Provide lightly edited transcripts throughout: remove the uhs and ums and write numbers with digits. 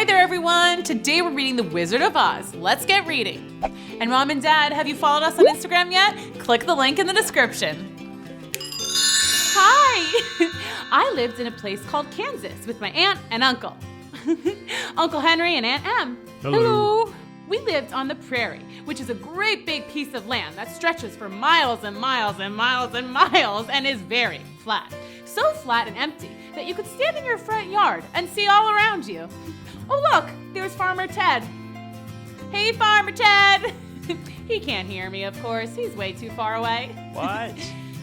Hi there, everyone. Today we're reading The Wizard of Oz. Let's get reading. And Mom and Dad, have you followed us on Instagram yet? Click the link in the description. Hi! I lived in a place called Kansas with my aunt and uncle. Uncle Henry and Aunt Em. Hello. We lived on the prairie, which is a great big piece of land that stretches for miles and miles and miles and miles and is very flat. So flat and empty that you could stand in your front yard and see all around you. Oh look, there's Farmer Ted. Hey Farmer Ted! He can't hear me, of course. He's way too far away. What?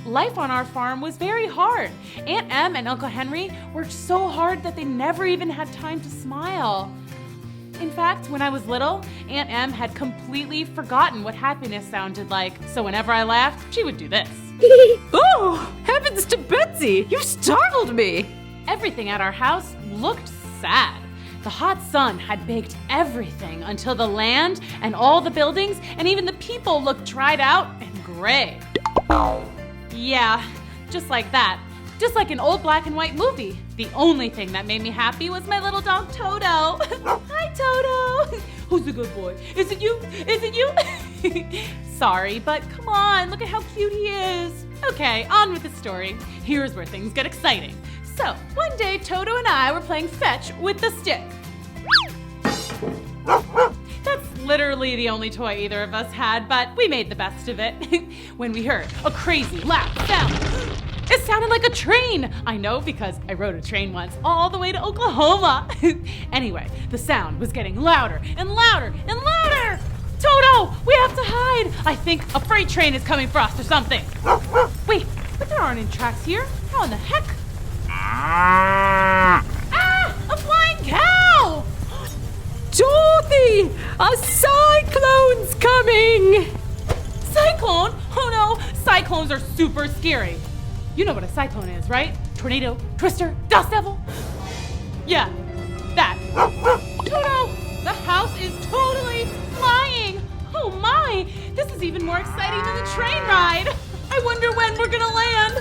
Life on our farm was very hard. Aunt Em and Uncle Henry worked so hard that they never even had time to smile. In fact, when I was little, Aunt Em had completely forgotten what happiness sounded like, so whenever I laughed, she would do this. Oh, heavens to Betsy! You startled me! Everything at our house looked sad. The hot sun had baked everything until the land and all the buildings and even the people looked dried out and gray. Yeah, just like that. Just like an old black and white movie. The only thing that made me happy was my little dog Toto. Hi, Toto. Who's the good boy? Is it you? Is it you? Sorry, but come on, look at how cute he is. Okay, on with the story. Here's where things get exciting. So, one day Toto and I were playing fetch with the stick. That's literally the only toy either of us had, but we made the best of it. When we heard a crazy loud sound. It sounded like a train. I know because I rode a train once all the way to Oklahoma. Anyway, the sound was getting louder and louder and louder. Toto, we have to hide. I think a freight train is coming for us or something. Wait, but there aren't any tracks here. How in the heck? Ah, a flying cow! Dorothy! A cyclone's coming! Cyclone? Oh no, cyclones are super scary. You know what a cyclone is, right? Tornado, twister, dust devil? Yeah, that. Toto, the house is totally flying. Oh my, this is even more exciting than the train ride. I wonder when we're gonna land,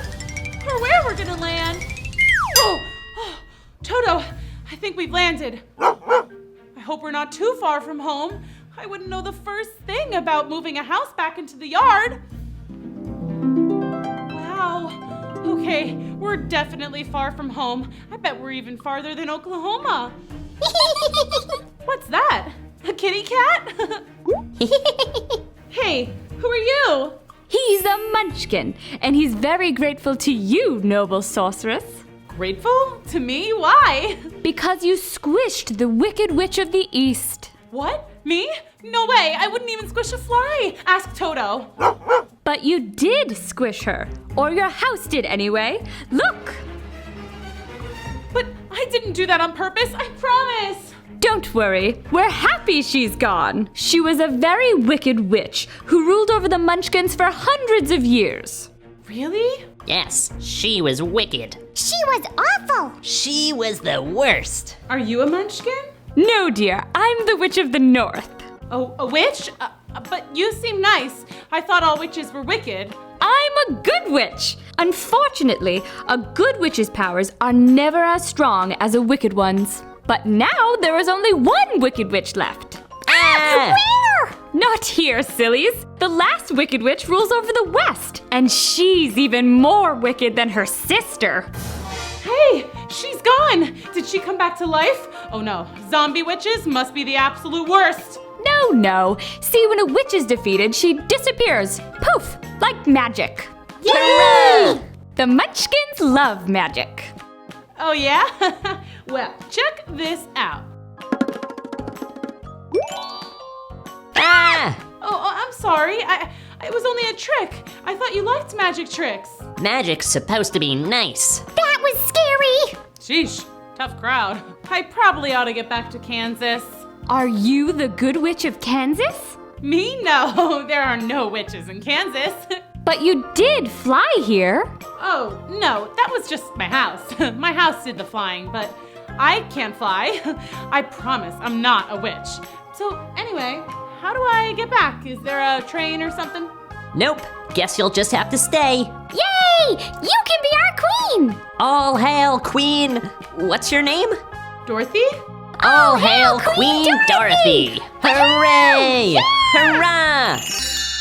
or where we're gonna land. Oh, Toto, I think we've landed. I hope we're not too far from home. I wouldn't know the first thing about moving a house back into the yard. Wow. Okay, we're definitely far from home. I bet we're even farther than Oklahoma. What's that? A kitty cat? Hey, who are you? He's a munchkin, and he's very grateful to you, noble sorceress. Grateful? To me? Why? Because you squished the Wicked Witch of the East. What? Me? No way, I wouldn't even squish a fly. Ask Toto. But you did squish her, or your house did anyway. Look! But I didn't do that on purpose, I promise. Don't worry, we're happy she's gone. She was a very wicked witch who ruled over the Munchkins for hundreds of years. Really? Yes, she was wicked. She was awful. She was the worst. Are you a munchkin? No, dear, I'm the Witch of the North. Oh, a witch? But you seem nice. I thought all witches were wicked. I'm a good witch. Unfortunately, a good witch's powers are never as strong as a wicked one's. But now there is only one wicked witch left. Ah! Where? Not here, sillies. The last wicked witch rules over the West, and she's even more wicked than her sister. Hey, she's gone. Did she come back to life? Oh no, zombie witches must be the absolute worst. No. See, when a witch is defeated, she disappears. Poof, like magic. Yay! The Munchkins love magic. Oh yeah? Well, check this out. Ah! Oh, I'm sorry. It was only a trick. I thought you liked magic tricks. Magic's supposed to be nice. That was scary. Sheesh, tough crowd. I probably ought to get back to Kansas. Are you the good witch of Kansas? Me? No, there are no witches in Kansas. But you did fly here. Oh, no, that was just my house. My house did the flying, but I can't fly. I promise I'm not a witch. So anyway, how do I get back? Is there a train or something? Nope. Guess you'll just have to stay. Yay! You can be our queen. All hail, Queen. What's your name? Dorothy? All hail Queen Dorothy! Hooray! Hurrah!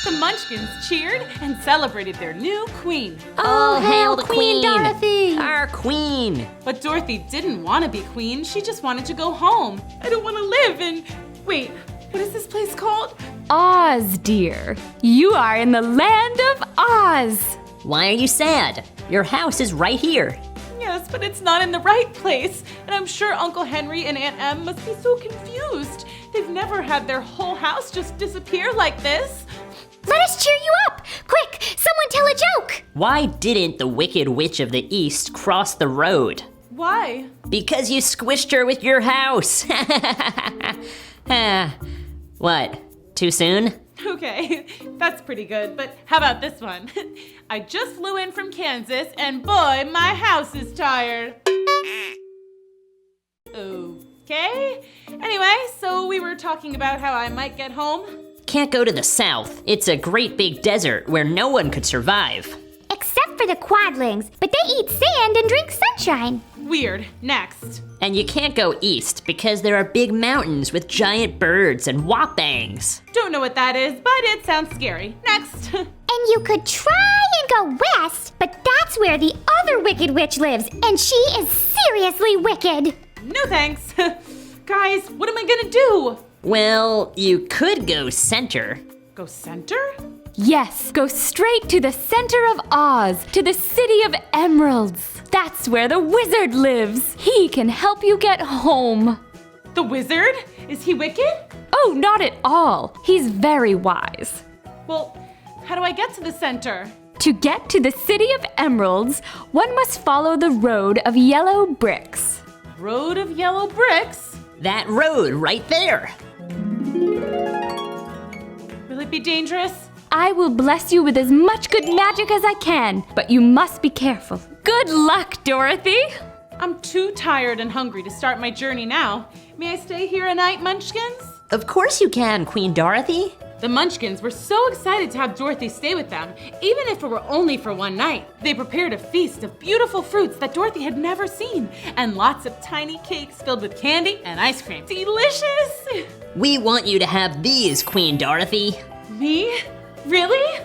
The Munchkins cheered and celebrated their new queen. All hail the Queen! Dorothy! Our queen! But Dorothy didn't want to be queen. She just wanted to go home. I don't want to live in... Wait, what is this place called? Oz, dear. You are in the land of Oz. Why are you sad? Your house is right here. Yes, but it's not in the right place. And I'm sure Uncle Henry and Aunt Em must be so confused. They've never had their whole house just disappear like this. Let us cheer you up! Quick, someone tell a joke! Why didn't the Wicked Witch of the East cross the road? Why? Because you squished her with your house. What? Too soon? Okay, that's pretty good, but how about this one? I just flew in from Kansas, and boy, my house is tired. Okay. Anyway, so we were talking about how I might get home. Can't go to the south. It's a great big desert where no one could survive. Except for the quadlings, but they eat sand and drink sunshine. Weird. Next. And you can't go east because there are big mountains with giant birds and whoppangs. Don't know what that is, but it sounds scary. Next. And you could try and go west, but that's where the other Wicked Witch lives, and she is seriously wicked. No thanks. Guys, what am I gonna do? Well, you could go center. Go center? Yes, go straight to the center of Oz, to the city of emeralds. That's where the wizard lives. He can help you get home. The wizard? Is he wicked? Oh, not at all. He's very wise. Well, how do I get to the center? To get to the city of emeralds, one must follow the road of yellow bricks. Road of yellow bricks? That road right there. Will it be dangerous? I will bless you with as much good magic as I can, but you must be careful. Good luck, Dorothy! I'm too tired and hungry to start my journey now. May I stay here a night, Munchkins? Of course you can, Queen Dorothy. The Munchkins were so excited to have Dorothy stay with them, even if it were only for one night. They prepared a feast of beautiful fruits that Dorothy had never seen, and lots of tiny cakes filled with candy and ice cream. Delicious! We want you to have these, Queen Dorothy. Me? Really?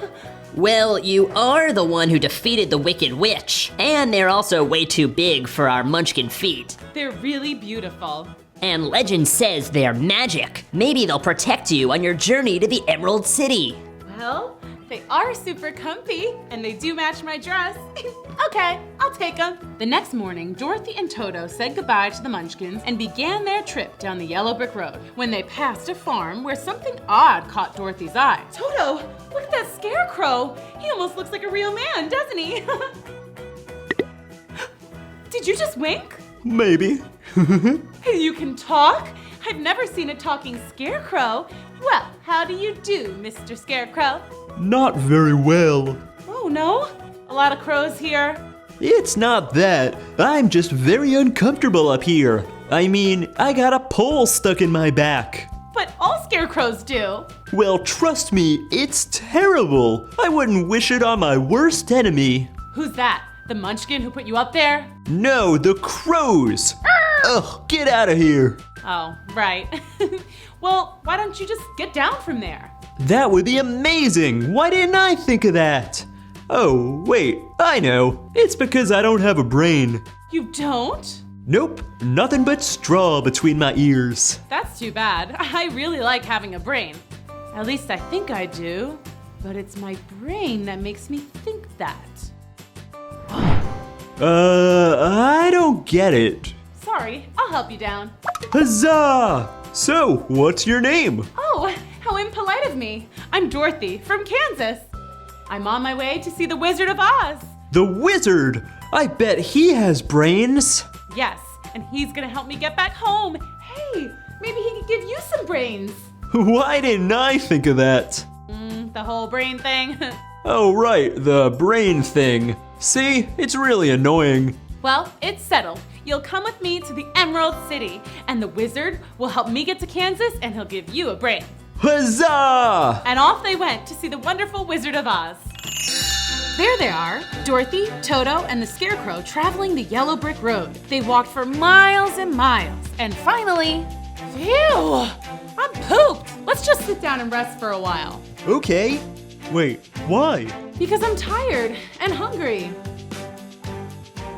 Well, you are the one who defeated the Wicked Witch, and they're also way too big for our Munchkin feet. They're really beautiful. And legend says they're magic. Maybe they'll protect you on your journey to the Emerald City. Well, they are super comfy, and they do match my dress. Okay, I'll take them. The next morning, Dorothy and Toto said goodbye to the Munchkins and began their trip down the yellow brick road when they passed a farm where something odd caught Dorothy's eye. Toto, look at that scarecrow. He almost looks like a real man, doesn't he? Did you just wink? Maybe. You can talk? I've never seen a talking scarecrow. Well, how do you do, Mr. Scarecrow? Not very well. Oh, no? A lot of crows here. It's not that. I'm just very uncomfortable up here. I mean, I got a pole stuck in my back. But all scarecrows do. Well, trust me, it's terrible. I wouldn't wish it on my worst enemy. Who's that? The Munchkin who put you up there? No, the crows. Ugh, get out of here. Oh, right. Well, why don't you just get down from there? That would be amazing. Why didn't I think of that? Oh, wait, I know. It's because I don't have a brain. You don't? Nope, nothing but straw between my ears. That's too bad. I really like having a brain. At least I think I do. But it's my brain that makes me think that. I don't get it. Sorry, I'll help you down. Huzzah! So, what's your name? Oh, how impolite of me. I'm Dorothy from Kansas. I'm on my way to see the Wizard of Oz. The wizard! I bet he has brains. Yes, and he's gonna help me get back home. Hey, maybe he could give you some brains. Why didn't I think of that? The whole brain thing. Oh right, the brain thing. See, it's really annoying. Well, it's settled. You'll come with me to the Emerald City, and the wizard will help me get to Kansas, and he'll give you a brain. Huzzah! And off they went to see the wonderful Wizard of Oz. There they are, Dorothy, Toto, and the Scarecrow traveling the yellow brick road. They walked for miles and miles, and finally, phew, I'm pooped. Let's just sit down and rest for a while. Okay. Wait, why? Because I'm tired and hungry.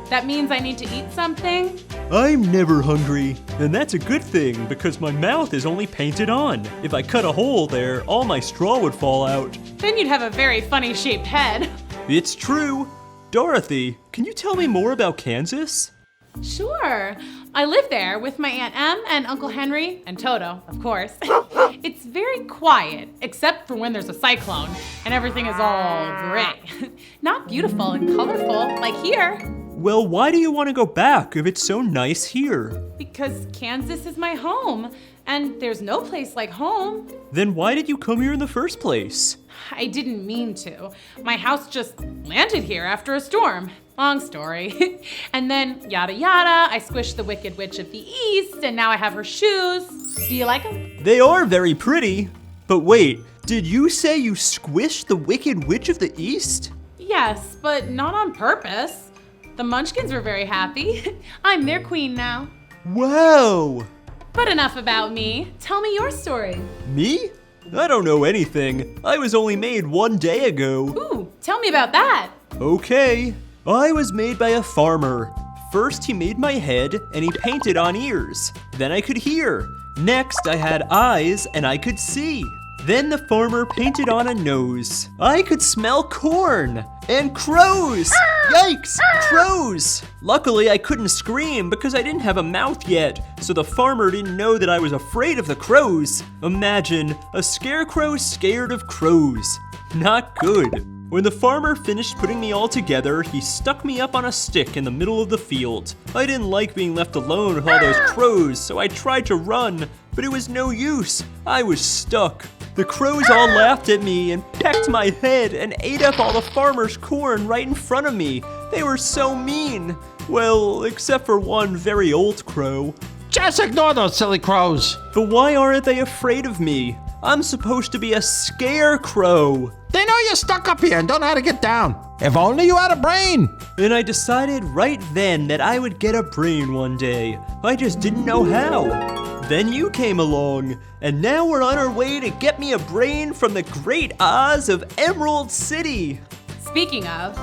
That means I need to eat something? I'm never hungry, and that's a good thing because my mouth is only painted on. If I cut a hole there, all my straw would fall out. Then you'd have a very funny shaped head. It's true. Dorothy, can you tell me more about Kansas? Sure. I live there with my Aunt Em and Uncle Henry and Toto, of course. It's very quiet, except for when there's a cyclone and everything is all gray. Not beautiful and colorful like here. Well, why do you want to go back if it's so nice here? Because Kansas is my home, and there's no place like home. Then why did you come here in the first place? I didn't mean to. My house just landed here after a storm. Long story. And then, yada yada, I squished the Wicked Witch of the East, and now I have her shoes. Do you like them? They are very pretty. But wait, did you say you squished the Wicked Witch of the East? Yes, but not on purpose. The Munchkins were very happy. I'm their queen now. Wow! But enough about me. Tell me your story. Me? I don't know anything. I was only made 1 day ago. Ooh, tell me about that. Okay. I was made by a farmer. First, he made my head and he painted on ears. Then I could hear. Next, I had eyes and I could see. Then the farmer painted on a nose. I could smell corn and crows. Yikes, crows. Luckily, I couldn't scream because I didn't have a mouth yet, so the farmer didn't know that I was afraid of the crows. Imagine a scarecrow scared of crows. Not good. When the farmer finished putting me all together, he stuck me up on a stick in the middle of the field. I didn't like being left alone with all those crows, so I tried to run, but it was no use. I was stuck. The crows all laughed at me and pecked my head and ate up all the farmer's corn right in front of me. They were so mean. Well, except for one very old crow. Just ignore those silly crows. But why aren't they afraid of me? I'm supposed to be a scarecrow. They know you're stuck up here and don't know how to get down. If only you had a brain. And I decided right then that I would get a brain one day. I just didn't know how. Then you came along, and now we're on our way to get me a brain from the great Oz of Emerald City. Speaking of,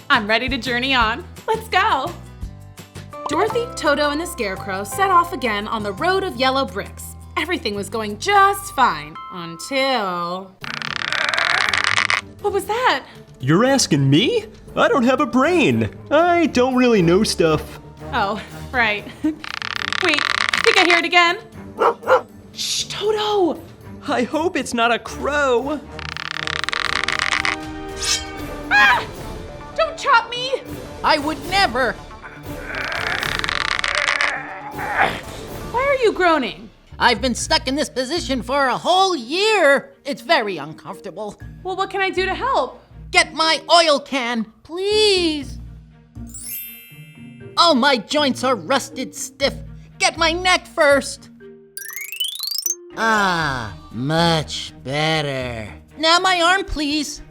I'm ready to journey on. Let's go. Dorothy, Toto, and the Scarecrow set off again on the road of yellow bricks. Everything was going just fine until... What was that? You're asking me? I don't have a brain. I don't really know stuff. Oh, right. Wait, I think I hear it again. Shh, Toto! I hope it's not a crow. Ah! Don't chop me! I would never. Why are you groaning? I've been stuck in this position for a whole year. It's very uncomfortable. Well, what can I do to help? Get my oil can, please. Oh, my joints are rusted stiff. Get my neck first. Ah, much better. Now my arm, please.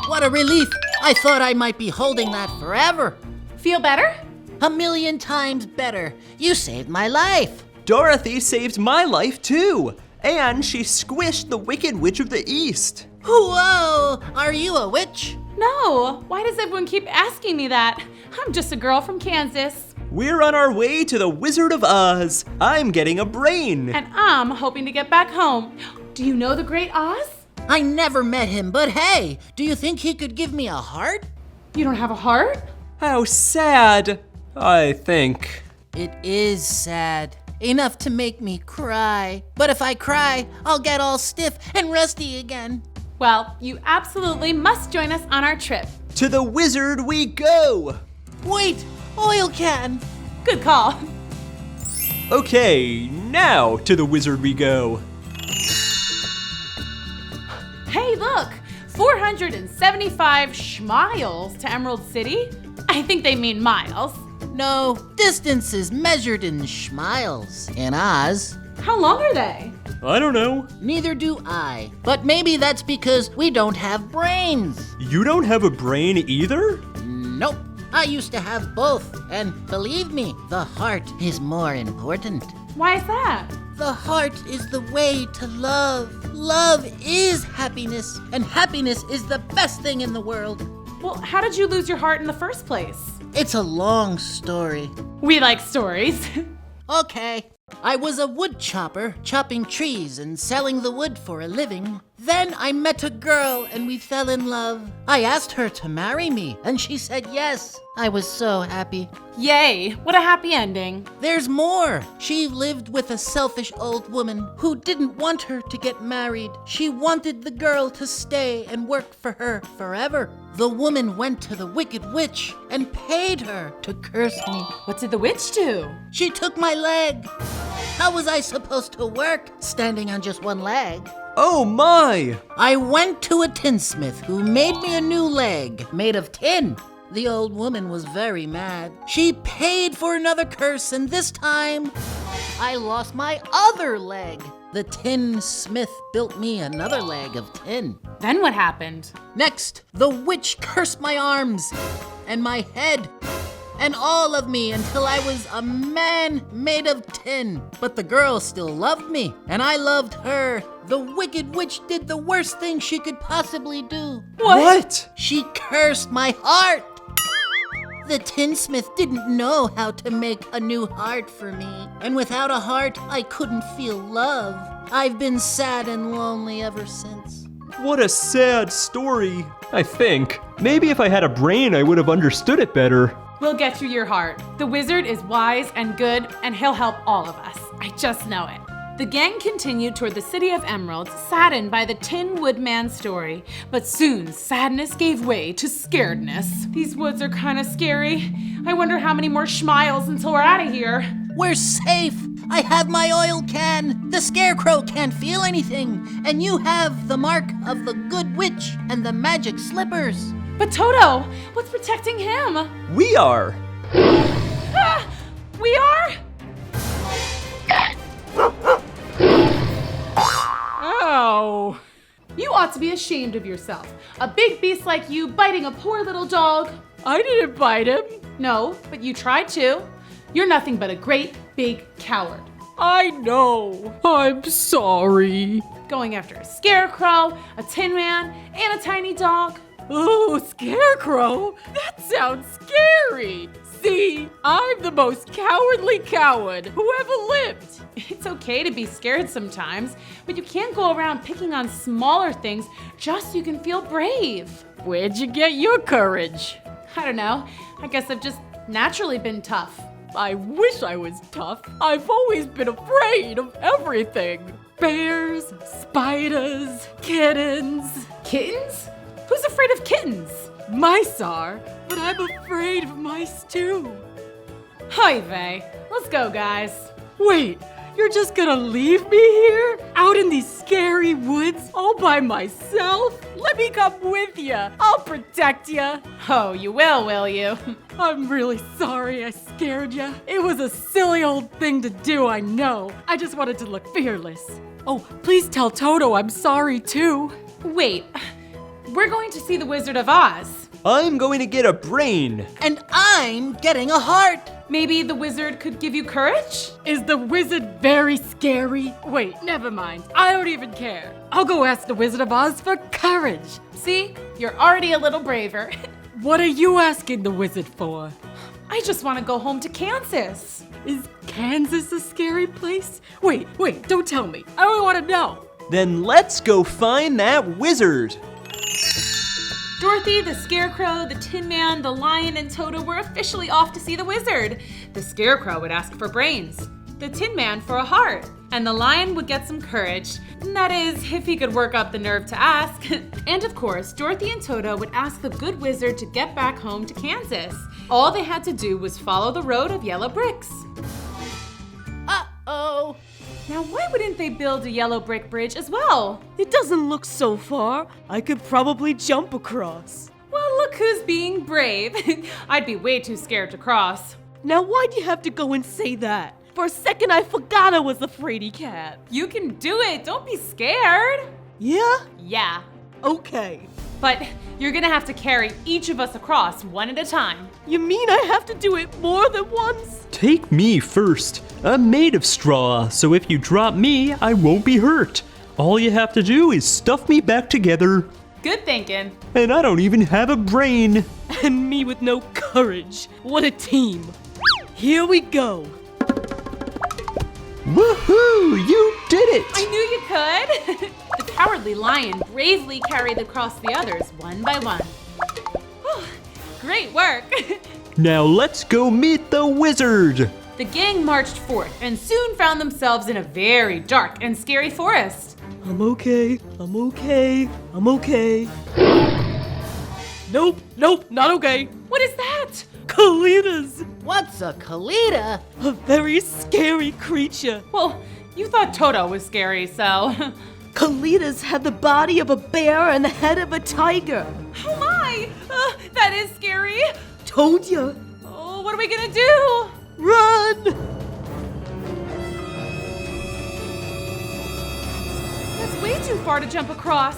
What a relief. I thought I might be holding that forever. Feel better? 1,000,000 times better. You saved my life. Dorothy saved my life too. And she squished the Wicked Witch of the East. Whoa, are you a witch? No. Why does everyone keep asking me that? I'm just a girl from Kansas. We're on our way to the Wizard of Oz. I'm getting a brain. And I'm hoping to get back home. Do you know the Great Oz? I never met him, but hey, do you think he could give me a heart? You don't have a heart? How sad, I think. It is sad. Enough to make me cry. But if I cry, I'll get all stiff and rusty again. Well, you absolutely must join us on our trip. To the wizard we go. Wait, oil can. Good call. Okay, now to the wizard we go. Hey, look! 475 schmiles to Emerald City. I think they mean miles. No, distance is measured in schmiles in Oz. How long are they? I don't know. Neither do I. But maybe that's because we don't have brains. You don't have a brain either? Nope. I used to have both. And believe me, the heart is more important. Why is that? The heart is the way to love. Love is happiness. And happiness is the best thing in the world. Well, how did you lose your heart in the first place? It's a long story. We like stories. Okay. I was a wood chopper, chopping trees and selling the wood for a living. Then I met a girl and we fell in love. I asked her to marry me and she said yes. I was so happy. Yay, what a happy ending. There's more. She lived with a selfish old woman who didn't want her to get married. She wanted the girl to stay and work for her forever. The woman went to the wicked witch and paid her to curse me. What did the witch do? She took my leg. How was I supposed to work standing on just one leg? Oh my! I went to a tinsmith who made me a new leg made of tin. The old woman was very mad. She paid for another curse, and this time I lost my other leg. The tinsmith built me another leg of tin. Then what happened? Next, the witch cursed my arms and my head and all of me until I was a man made of tin. But the girl still loved me, and I loved her. The wicked witch did the worst thing she could possibly do. What? She cursed my heart. The tinsmith didn't know how to make a new heart for me. And without a heart, I couldn't feel love. I've been sad and lonely ever since. What a sad story. I think. Maybe if I had a brain, I would have understood it better. We'll get you your heart. The wizard is wise and good, and he'll help all of us. I just know it. The gang continued toward the city of emeralds, saddened by the Tin Woodman's story. But soon, sadness gave way to scaredness. These woods are kind of scary. I wonder how many more schmiles until we're out of here. We're safe. I have my oil can. The scarecrow can't feel anything. And you have the mark of the good witch and the magic slippers. But Toto, what's protecting him? We are. Ah, we are? Ow. You ought to be ashamed of yourself. A big beast like you biting a poor little dog. I didn't bite him. No, but you tried to. You're nothing but a great big coward. I know. I'm sorry. Going after a scarecrow, a tin man, and a tiny dog. Oh, scarecrow? That sounds scary. See, I'm the most cowardly coward who ever lived. It's okay to be scared sometimes, but you can't go around picking on smaller things just so you can feel brave. Where'd you get your courage? I don't know. I guess I've just naturally been tough. I wish I was tough. I've always been afraid of everything. Bears, spiders, kittens. Kittens? Who's afraid of kittens? Mice are, but I'm afraid of mice too. Hi, vey. Let's go, guys. Wait, you're just gonna leave me here? Out in these scary woods all by myself? Let me come with you. I'll protect you. Oh, you will you? I'm really sorry I scared you. It was a silly old thing to do, I know. I just wanted to look fearless. Oh, please tell Toto I'm sorry too. Wait, we're going to see the Wizard of Oz. I'm going to get a brain. And I'm getting a heart. Maybe the wizard could give you courage? Is the wizard very scary? Wait, never mind. I don't even care. I'll go ask the Wizard of Oz for courage. See, you're already a little braver. What are you asking the wizard for? I just want to go home to Kansas. Is Kansas a scary place? Wait, don't tell me. I don't want to know. Then let's go find that wizard. Dorothy, the Scarecrow, the Tin Man, the Lion, and Toto were officially off to see the wizard. The Scarecrow would ask for brains, the Tin Man for a heart, and the Lion would get some courage. That is, if he could work up the nerve to ask. And of course, Dorothy and Toto would ask the good wizard to get back home to Kansas. All they had to do was follow the road of yellow bricks. Uh-oh. Now, why wouldn't they build a yellow brick bridge as well? It doesn't look so far. I could probably jump across. Well, look who's being brave. I'd be way too scared to cross. Now, why do you have to go and say that? For a second, I forgot I was a fraidy cat. You can do it. Don't be scared. Yeah? Yeah. Okay. But you're gonna have to carry each of us across one at a time. You mean I have to do it more than once? Take me first. I'm made of straw, so if you drop me, I won't be hurt. All you have to do is stuff me back together. Good thinking. And I don't even have a brain. And me with no courage. What a team. Here we go. Woohoo! You did it! I knew you could. The cowardly lion bravely carried across the others one by one. Whew, great work. Now let's go meet the wizard. The gang marched forth and soon found themselves in a very dark and scary forest. I'm okay. I'm okay. I'm okay. Nope, not okay. What is that? Kalitas! What's a Kalita? A very scary creature. Well, you thought Toto was scary, so. Kalitas have the body of a bear and the head of a tiger. Oh my! That is scary. Told ya. Oh, what are we gonna do? Run! That's way too far to jump across.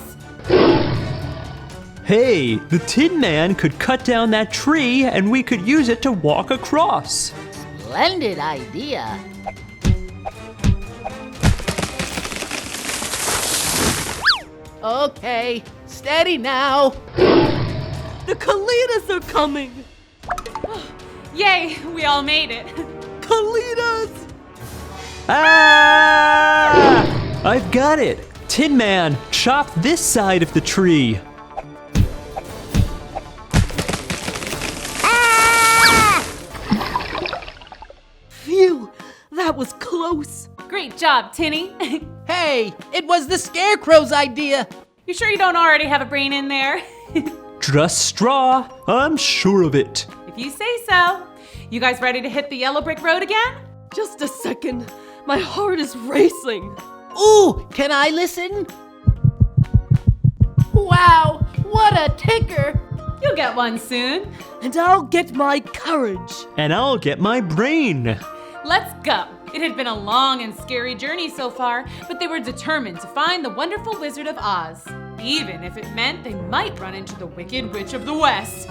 Hey, the Tin Man could cut down that tree and we could use it to walk across. Splendid idea. Okay, steady now. The Kalitas are coming. Yay, we all made it. Kalitas! Ah! I've got it. Tin Man, chop this side of the tree. Phew, that was close. Great job, Tinny. Hey, it was the Scarecrow's idea. You sure you don't already have a brain in there? Just straw, I'm sure of it. If you say so. You guys ready to hit the yellow brick road again? Just a second. My heart is racing. Ooh, can I listen? Wow, what a ticker. You'll get one soon. And I'll get my courage. And I'll get my brain. Let's go. It had been a long and scary journey so far, but they were determined to find the wonderful Wizard of Oz, even if it meant they might run into the Wicked Witch of the West.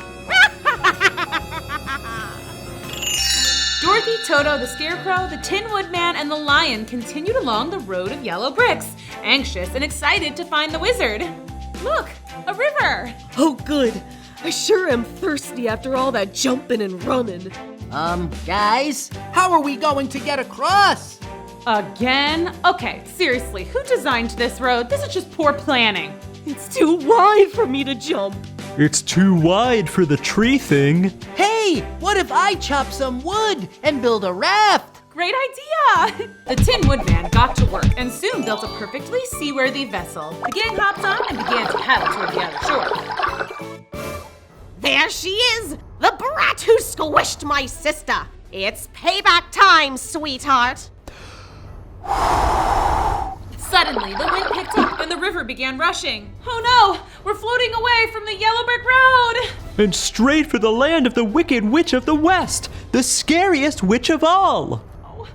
Dorothy, Toto, the Scarecrow, the Tin Woodman, and the Lion continued along the road of yellow bricks, anxious and excited to find the wizard. Look, a river! Oh, good. I sure am thirsty after all that jumping and running. Guys, how are we going to get across? Again? Okay, seriously, who designed this road? This is just poor planning. It's too wide for me to jump. It's too wide for the tree thing. Hey, what if I chop some wood and build a raft? Great idea! The Tin Woodman got to work and soon built a perfectly seaworthy vessel. The gang hopped on and began to paddle toward the other shore. There she is! The brat who squished my sister! It's payback time, sweetheart! Suddenly, the wind picked up and the river began rushing. Oh no! We're floating away from the yellow brick road! And straight for the land of the Wicked Witch of the West, the scariest witch of all. Oh,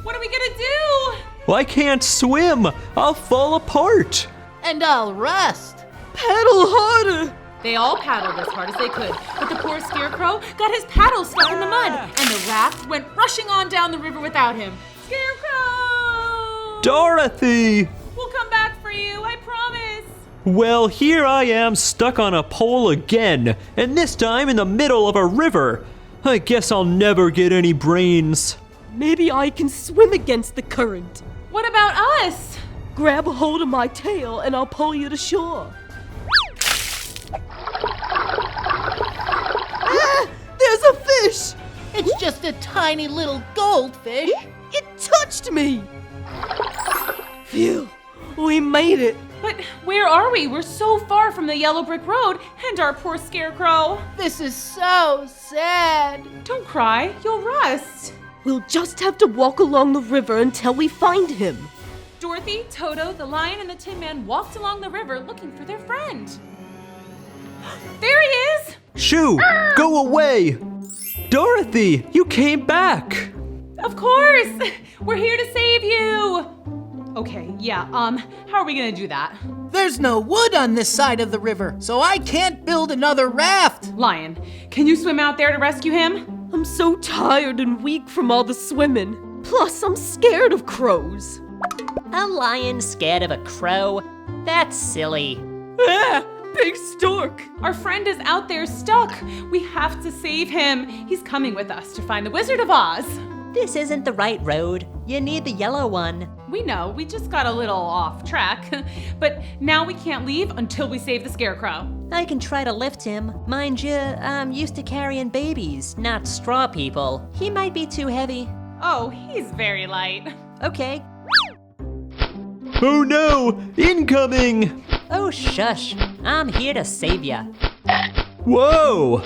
what are we gonna do? I can't swim. I'll fall apart. And I'll rust. Paddle harder! They all paddled as hard as they could, but the poor Scarecrow got his paddle stuck in the mud, and the raft went rushing on down the river without him. Scarecrow! Dorothy! We'll come back for you, I promise. Well, here I am stuck on a pole again, and this time in the middle of a river. I guess I'll never get any brains. Maybe I can swim against the current. What about us? Grab a hold of my tail and I'll pull you to shore. Ah! There's a fish! It's just a tiny little goldfish. It touched me! Phew, we made it. But where are we? We're so far from the yellow brick road and our poor Scarecrow. This is so sad. Don't cry, you'll rust. We'll just have to walk along the river until we find him. Dorothy, Toto, the Lion, and the Tin Man walked along the river looking for their friend. There he is! Shoo! Go away! Dorothy, you came back! Of course! We're here to save you! Okay, yeah, how are we gonna do that? There's no wood on this side of the river, so I can't build another raft. Lion, can you swim out there to rescue him? I'm so tired and weak from all the swimming. Plus, I'm scared of crows. A lion scared of a crow? That's silly. Ah, big stork. Our friend is out there stuck. We have to save him. He's coming with us to find the Wizard of Oz. This isn't the right road. You need the yellow one. We know, we just got a little off track. But now we can't leave until we save the Scarecrow. I can try to lift him. Mind you, I'm used to carrying babies, not straw people. He might be too heavy. Oh, he's very light. Okay. Oh no! Incoming! Oh, shush. I'm here to save ya. Whoa!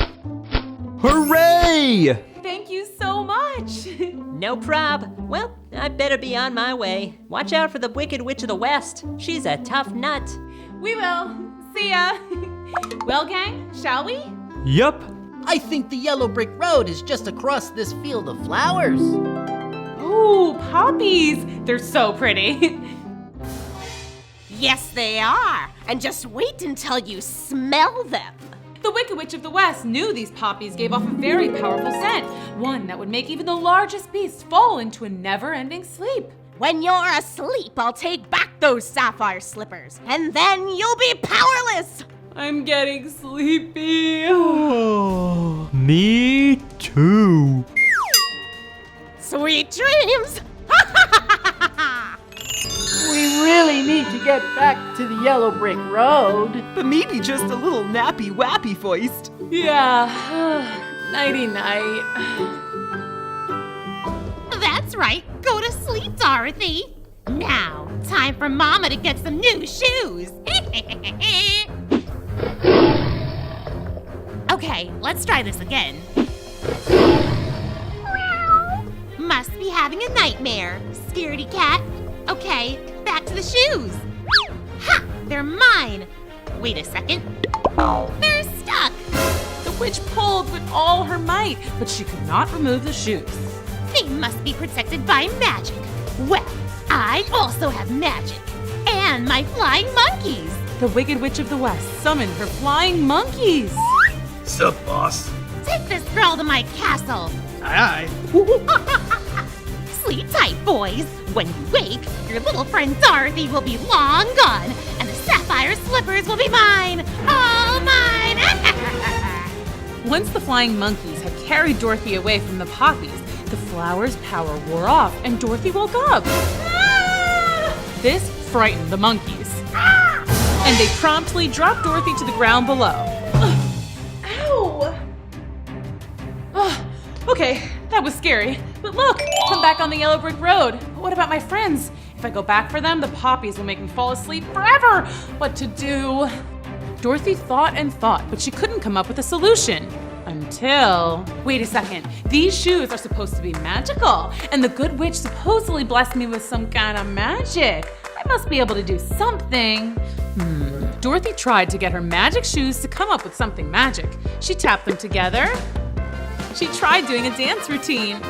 Hooray! Thank you so much. No prob. Well, I better be on my way. Watch out for the Wicked Witch of the West. She's a tough nut. We will. See ya. Well, gang, shall we? Yup. I think the yellow brick road is just across this field of flowers. Ooh, poppies. They're so pretty. Yes, they are. And just wait until you smell them. The Wicked Witch of the West knew these poppies gave off a very powerful scent, one that would make even the largest beast fall into a never-ending sleep. When you're asleep, I'll take back those sapphire slippers, and then you'll be powerless. I'm getting sleepy. Oh, me too. Sweet dreams. We really need to get back to the yellow brick road. But maybe just a little nappy wappy foist. Yeah. Nighty-night. That's right. Go to sleep, Dorothy. Now, time for Mama to get some new shoes. Okay, let's try this again. Must be having a nightmare. Scaredy cat. Okay, back to the shoes. Ha! They're mine. Wait a second. They're stuck. The witch pulled with all her might, but she could not remove the shoes. They must be protected by magic. Well, I also have magic. And my flying monkeys. The Wicked Witch of the West summoned her flying monkeys. Sup, boss? Take this girl to my castle. Aye. Sleep tight, boys. When you wake, your little friend Dorothy will be long gone, and the sapphire slippers will be mine. All mine. Once the flying monkeys had carried Dorothy away from the poppies, the flower's power wore off and Dorothy woke up. This frightened the monkeys. And they promptly dropped Dorothy to the ground below. Ow! Okay, that was scary. But look, I'm back on the yellow brick road. But what about my friends? If I go back for them, the poppies will make me fall asleep forever. What to do? Dorothy thought and thought, but she couldn't come up with a solution. Until... Wait a second. These shoes are supposed to be magical, and the good witch supposedly blessed me with some kind of magic. I must be able to do something. Dorothy tried to get her magic shoes to come up with something magic. She tapped them together. She tried doing a dance routine.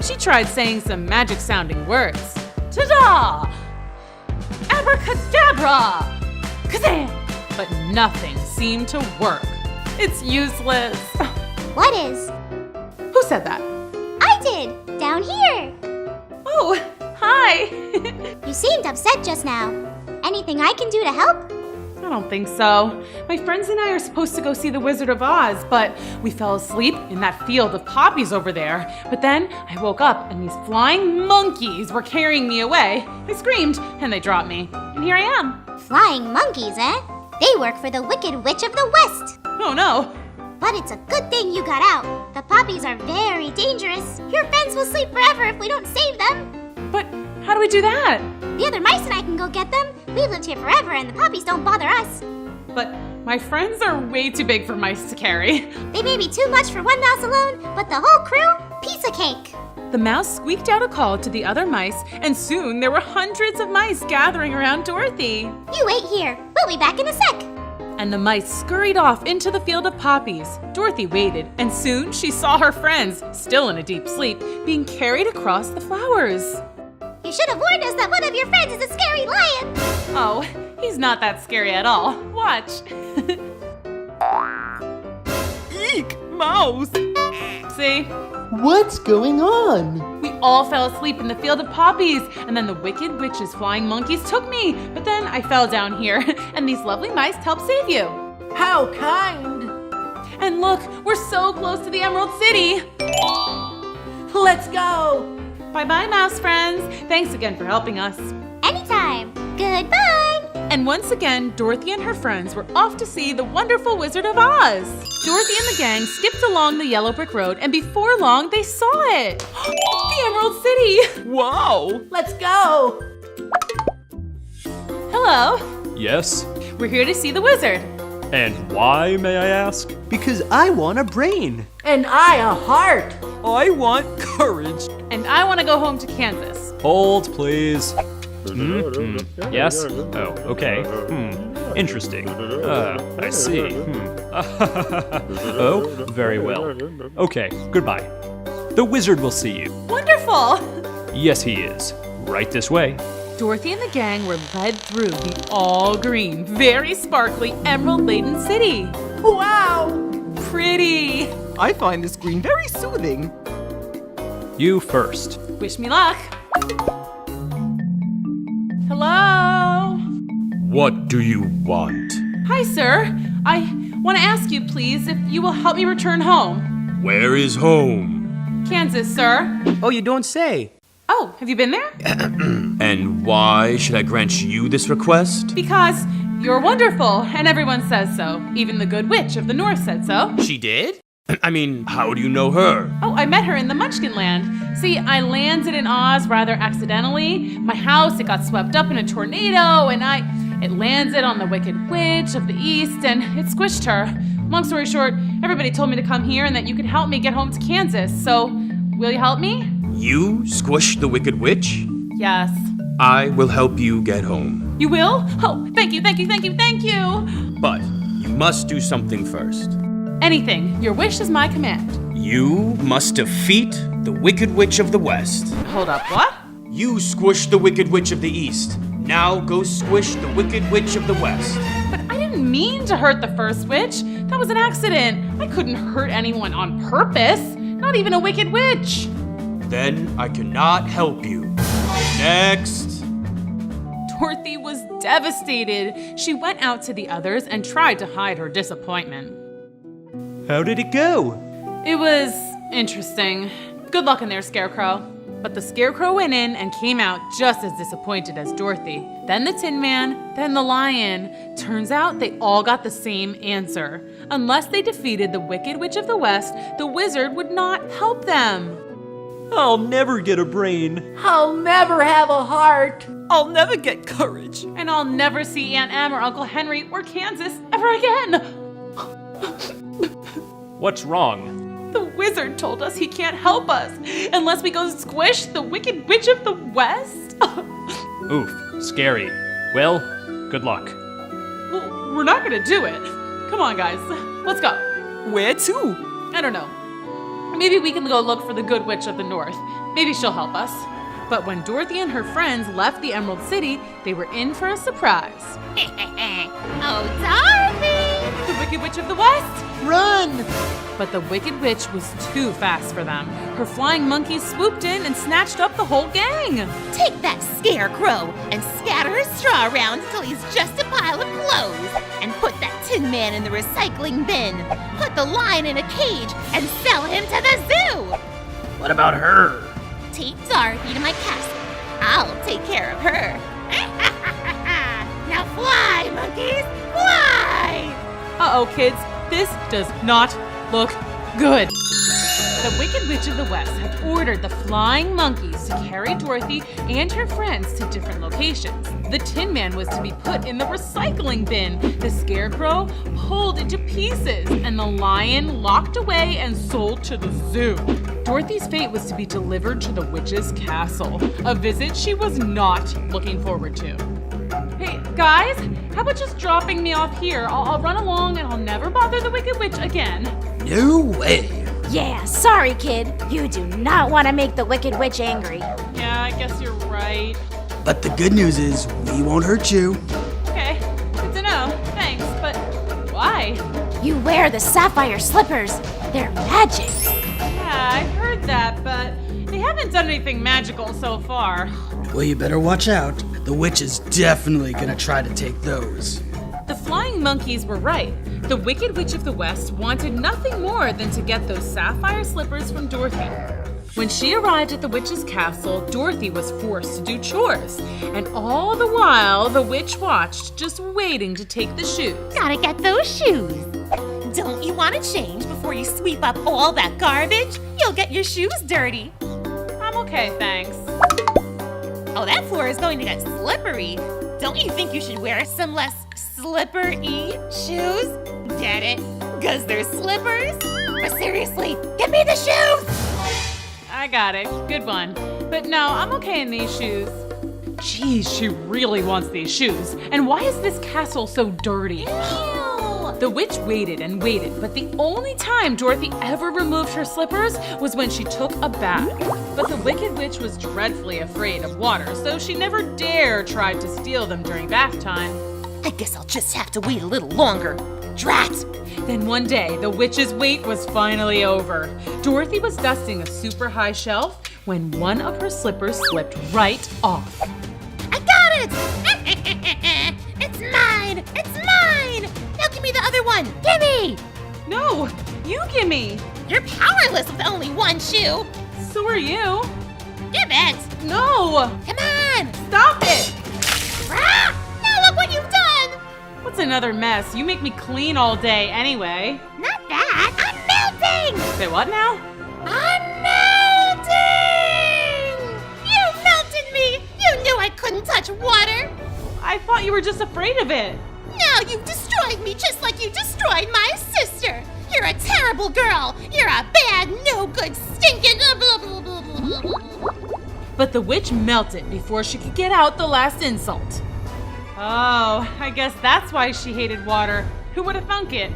She tried saying some magic-sounding words. Ta-da! Abracadabra! Kazam! But nothing seemed to work. It's useless. What is? Who said that? I did, down here. Oh, hi. You seemed upset just now. Anything I can do to help? I don't think so. My friends and I are supposed to go see the Wizard of Oz, but we fell asleep in that field of poppies over there. But then I woke up and these flying monkeys were carrying me away. I screamed and they dropped me. And here I am. Flying monkeys, eh? They work for the Wicked Witch of the West. Oh no. But it's a good thing you got out. The poppies are very dangerous. Your friends will sleep forever if we don't save them. But how do we do that? The other mice and I can go get them. We've lived here forever and the poppies don't bother us. But my friends are way too big for mice to carry. They may be too much for one mouse alone, but the whole crew, piece of cake. The mouse squeaked out a call to the other mice, and soon there were hundreds of mice gathering around Dorothy. You wait here. We'll be back in a sec. and the mice scurried off into the field of poppies. Dorothy waited, and soon she saw her friends, still in a deep sleep, being carried across the flowers. You should have warned us that one of your friends is a scary lion. Oh, he's not that scary at all. Watch. Eek, mouse. See? What's going on? We all fell asleep in the field of poppies, and then the wicked witch's flying monkeys took me. But then I fell down here, and these lovely mice helped save you. How kind. And look, we're so close to the Emerald City. Let's go. Bye-bye, mouse friends. Thanks again for helping us. Anytime. Goodbye. And once again, Dorothy and her friends were off to see the wonderful Wizard of Oz. Dorothy and the gang skipped along the yellow brick road, and before long, they saw it. The Emerald City. Wow. Let's go. Hello. Yes? We're here to see the wizard. And why, may I ask? Because I want a brain. And I a heart. I want courage. And I want to go home to Kansas. Hold, please. Yes? Oh, okay. Interesting. I see. Oh, very well. Okay, goodbye. The wizard will see you. Wonderful. Yes, he is. Right this way. Dorothy and the gang were led through the all-green, very sparkly, emerald-laden city. Wow. Pretty. I find this green very soothing. You first. Wish me luck. Hello? What do you want? Hi, sir. I want to ask you, please, if you will help me return home. Where is home? Kansas, sir. Oh, you don't say. Oh, have you been there? And why should I grant you this request? Because you're wonderful, and everyone says so. Even the good witch of the north said so. She did? I mean, how do you know her? Oh, I met her in the Munchkin Land. See, I landed in Oz rather accidentally. My house, it got swept up in a tornado, and it landed on the Wicked Witch of the East, and it squished her. Long story short, everybody told me to come here and that you could help me get home to Kansas. So, will you help me? You squished the Wicked Witch? Yes. I will help you get home. You will? Oh, thank you, thank you, thank you, thank you. But you must do something first. Anything. Your wish is my command. You must defeat the Wicked Witch of the West. Hold up, what? You squished the Wicked Witch of the East. Now go squish the Wicked Witch of the West. But I didn't mean to hurt the first witch. That was an accident. I couldn't hurt anyone on purpose. Not even a wicked witch. Then I cannot help you. Next. Dorothy was devastated. She went out to the others and tried to hide her disappointment. How did it go? It was interesting. Good luck in there, Scarecrow. But the Scarecrow went in and came out just as disappointed as Dorothy. Then the Tin Man, then the Lion. Turns out they all got the same answer. Unless they defeated the Wicked Witch of the West, the wizard would not help them. I'll never get a brain. I'll never have a heart. I'll never get courage. And I'll never see Aunt Em or Uncle Henry or Kansas ever again. What's wrong? The wizard told us he can't help us unless we go squish the Wicked Witch of the West. Oof, scary. Well, good luck. Well, we're not gonna do it. Come on, guys. Let's go. Where to? I don't know. Maybe we can go look for the Good Witch of the North. Maybe she'll help us. But when Dorothy and her friends left the Emerald City, they were in for a surprise. Oh, Dorothy! The Wicked Witch of the West? Run! But the Wicked Witch was too fast for them. Her flying monkeys swooped in and snatched up the whole gang. Take that Scarecrow and scatter his straw around until he's just a pile of clothes. And put that Tin Man in the recycling bin. Put the Lion in a cage and sell him to the zoo. What about her? Take Dorothy to my castle. I'll take care of her. Now fly, monkeys, fly! Uh-oh, kids. This does not look good. The Wicked Witch of the West had ordered the flying monkeys to carry Dorothy and her friends to different locations. The Tin Man was to be put in the recycling bin, the Scarecrow pulled into pieces, and the Lion locked away and sold to the zoo. Dorothy's fate was to be delivered to the witch's castle, a visit she was not looking forward to. Hey, guys, how about just dropping me off here? I'll run along and I'll never bother the Wicked Witch again. No way. Yeah, sorry, kid. You do not want to make the Wicked Witch angry. Yeah, I guess you're right. But the good news is, we won't hurt you. Okay, good to know. Thanks, but why? You wear the sapphire slippers. They're magic. Yeah, I've heard that, but they haven't done anything magical so far. Well, you better watch out. The witch is definitely gonna try to take those. The flying monkeys were right. The Wicked Witch of the West wanted nothing more than to get those sapphire slippers from Dorothy. When she arrived at the witch's castle, Dorothy was forced to do chores. And all the while, the witch watched, just waiting to take the shoes. Gotta get those shoes. Don't you want to change before you sweep up all that garbage? You'll get your shoes dirty. I'm okay, thanks. Oh, that floor is going to get slippery. Don't you think you should wear some less slippery shoes? Get it? 'Cause they're slippers? But seriously, give me the shoes! I got it. Good one. But no, I'm okay in these shoes. Geez, she really wants these shoes. And why is this castle so dirty? The witch waited and waited, but the only time Dorothy ever removed her slippers was when she took a bath. But the Wicked Witch was dreadfully afraid of water, so she never dare tried to steal them during bath time. I guess I'll just have to wait a little longer. Drat! Then one day, the witch's wait was finally over. Dorothy was dusting a super high shelf when one of her slippers slipped right off. I got it! It's mine! It's mine! Now give me the other one! Gimme! No, you gimme! You're powerless with only one shoe! So are you. Give it! No! Come on! Stop it! Ah! Now look what you've done! What's another mess? You make me clean all day anyway. Not that! I'm melting! Say what now? I'm melting! You melted me! You knew I couldn't touch water! I thought you were just afraid of it. Now you've destroyed me just like you destroyed my sister! You're a terrible girl! You're a bad, no good, stinking... But the witch melted before she could get out the last insult. Oh, I guess that's why she hated water. Who would have thunk it?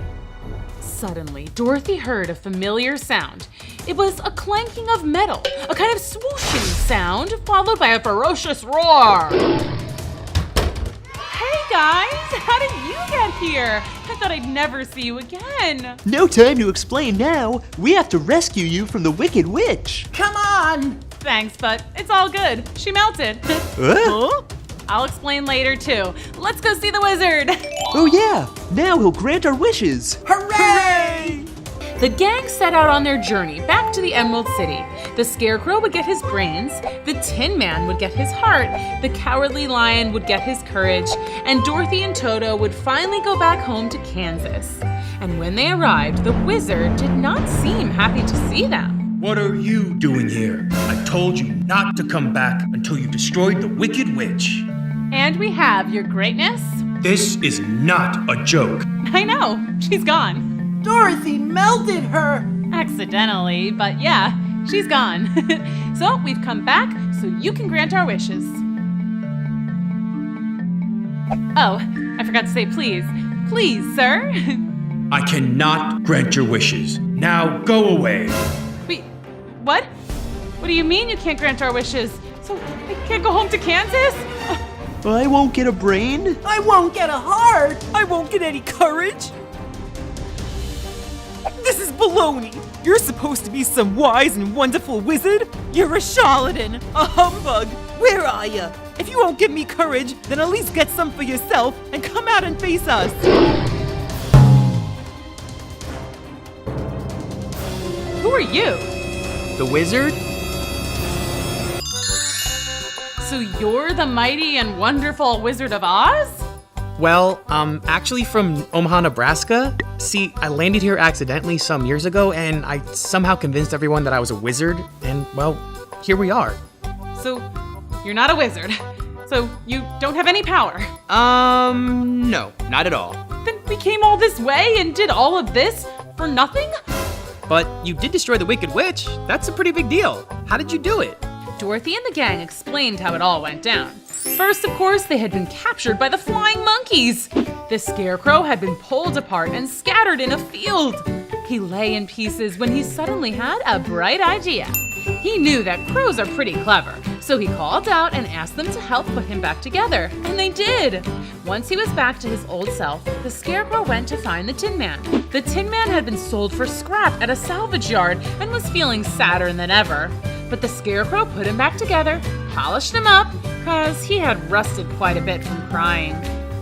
Suddenly, Dorothy heard a familiar sound. It was a clanking of metal, a kind of swooshing sound, followed by a ferocious roar. Hey guys, how did you get here? I thought I'd never see you again. No time to explain now. We have to rescue you from the Wicked Witch. Come on! Thanks, but it's all good. She melted. Huh? I'll explain later too. Let's go see the wizard. Oh yeah, now he'll grant our wishes. Hooray! The gang set out on their journey back to the Emerald City. The Scarecrow would get his brains, the Tin Man would get his heart, the Cowardly Lion would get his courage, and Dorothy and Toto would finally go back home to Kansas. And when they arrived, the wizard did not seem happy to see them. What are you doing here? I told you not to come back until you destroyed the Wicked Witch. And we have your greatness. This is not a joke. I know, she's gone. Dorothy melted her! Accidentally, but yeah, she's gone. So we've come back so you can grant our wishes. Oh, I forgot to say please. Please, sir. I cannot grant your wishes. Now go away. Wait, what? What do you mean you can't grant our wishes? So I can't go home to Kansas? I won't get a brain. I won't get a heart! I won't get any courage. This is baloney. You're supposed to be some wise and wonderful wizard. You're a charlatan, a humbug. Where are you? If you won't give me courage, then at least get some for yourself and come out and face us. Who are you? The wizard? So you're the mighty and wonderful Wizard of Oz? Well, I'm actually from Omaha, Nebraska. See, I landed here accidentally some years ago, and I somehow convinced everyone that I was a wizard, and, well, here we are. So you're not a wizard. So you don't have any power. No, not at all. Then we came all this way and did all of this for nothing? But you did destroy the Wicked Witch. That's a pretty big deal. How did you do it? Dorothy and the gang explained how it all went down. First, of course, they had been captured by the flying monkeys. The scarecrow had been pulled apart and scattered in a field. He lay in pieces when he suddenly had a bright idea. He knew that crows are pretty clever, so he called out and asked them to help put him back together, and they did. Once he was back to his old self, the scarecrow went to find the Tin Man. The Tin Man had been sold for scrap at a salvage yard and was feeling sadder than ever. But the scarecrow put him back together, polished him up, cause he had rusted quite a bit from crying,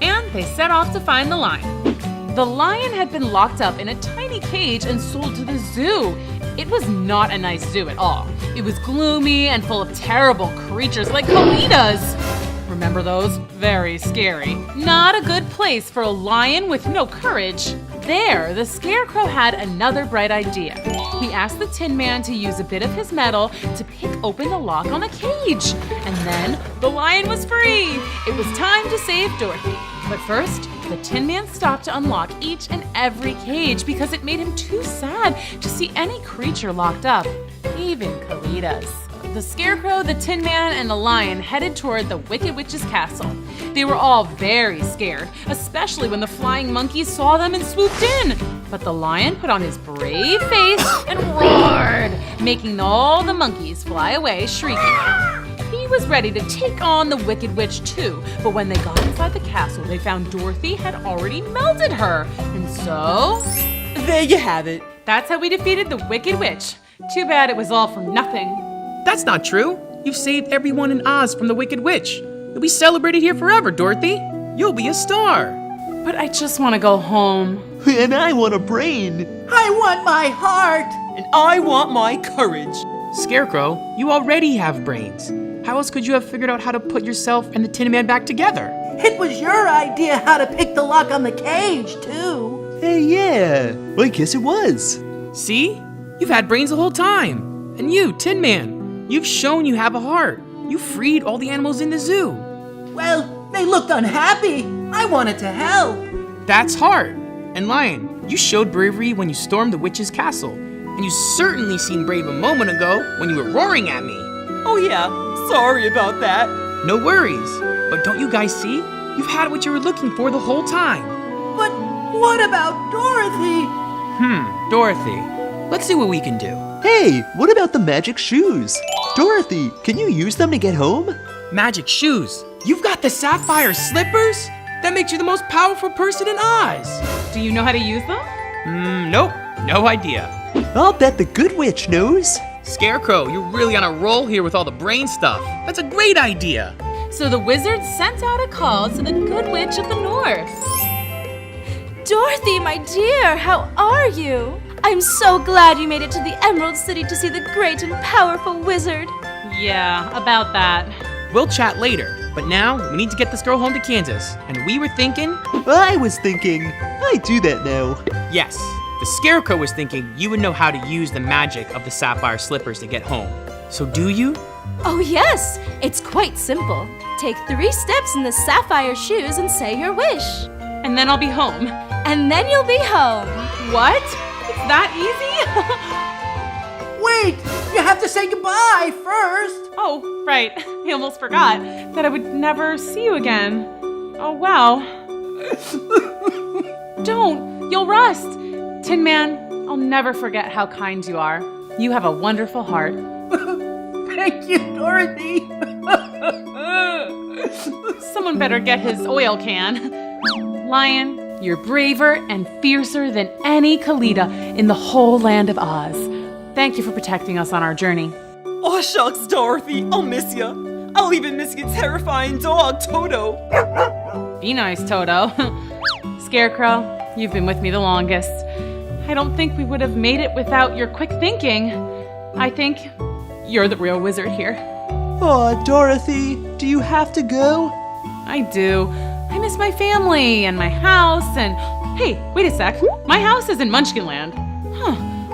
and they set off to find the lion. The lion had been locked up in a tiny cage and sold to the zoo. It was not a nice zoo at all. It was gloomy and full of terrible creatures like Kalidas. Remember those? Very scary. Not a good place for a lion with no courage. There, the scarecrow had another bright idea. He asked the Tin Man to use a bit of his metal to pick open the lock on the cage. And then the lion was free. It was time to save Dorothy. But first, the Tin Man stopped to unlock each and every cage because it made him too sad to see any creature locked up, even Kalidas. The Scarecrow, the Tin Man, and the Lion headed toward the Wicked Witch's castle. They were all very scared, especially when the flying monkeys saw them and swooped in. But the Lion put on his brave face and roared, making all the monkeys fly away shrieking. He was ready to take on the Wicked Witch too, but when they got inside the castle, they found Dorothy had already melted her. And so... there you have it. That's how we defeated the Wicked Witch. Too bad it was all for nothing. That's not true. You've saved everyone in Oz from the Wicked Witch. You'll be celebrated here forever, Dorothy. You'll be a star. But I just want to go home. And I want a brain. I want my heart. And I want my courage. Scarecrow, you already have brains. How else could you have figured out how to put yourself and the Tin Man back together? It was your idea how to pick the lock on the cage, too. Hey, yeah. I guess it was. See? You've had brains the whole time. And you, Tin Man, you've shown you have a heart. You freed all the animals in the zoo. Well, they looked unhappy. I wanted to help. That's heart. And Lion, you showed bravery when you stormed the witch's castle. And you certainly seemed brave a moment ago when you were roaring at me. Oh yeah, sorry about that. No worries. But don't you guys see? You've had what you were looking for the whole time. But what about Dorothy? Dorothy. Let's see what we can do. Hey, what about the magic shoes? Dorothy, can you use them to get home? Magic shoes? You've got the sapphire slippers? That makes you the most powerful person in Oz. Do you know how to use them? Nope. No idea. I'll bet the good witch knows. Scarecrow, you're really on a roll here with all the brain stuff. That's a great idea. So the wizard sent out a call to the Good Witch of the North. Dorothy, my dear, how are you? I'm so glad you made it to the Emerald City to see the great and powerful wizard. Yeah, about that. We'll chat later, but now we need to get this girl home to Kansas. And we were thinking... I was thinking. I do that now. Yes, the Scarecrow was thinking you would know how to use the magic of the sapphire slippers to get home. So do you? Oh yes, it's quite simple. Take 3 steps in the sapphire shoes and say your wish. And then I'll be home. And then you'll be home. What? It's that easy? Wait, you have to say goodbye first. Oh, right. I almost forgot that I would never see you again. Oh, wow. Don't. You'll rust. Tin Man, I'll never forget how kind you are. You have a wonderful heart. Thank you, Dorothy. Someone better get his oil can. Lion, you're braver and fiercer than any Kalida in the whole land of Oz. Thank you for protecting us on our journey. Oh shucks, Dorothy, I'll miss you. I'll even miss your terrifying dog, Toto. Be nice, Toto. Scarecrow, you've been with me the longest. I don't think we would have made it without your quick thinking. I think you're the real wizard here. Aw, Dorothy, do you have to go? I do. I miss my family and my house and... Hey, wait a sec. My house is in Munchkinland.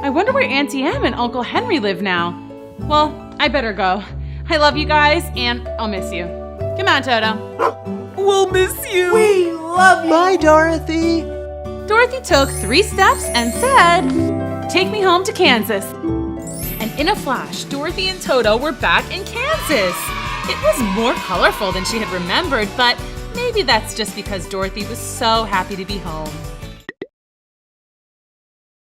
I wonder where Auntie Em and Uncle Henry live now. Well, I better go. I love you guys and I'll miss you. Come on, Toto. We'll miss you. We love you. Bye, Dorothy. Dorothy took 3 steps and said, "Take me home to Kansas." And in a flash, Dorothy and Toto were back in Kansas. It was more colorful than she had remembered, but maybe that's just because Dorothy was so happy to be home.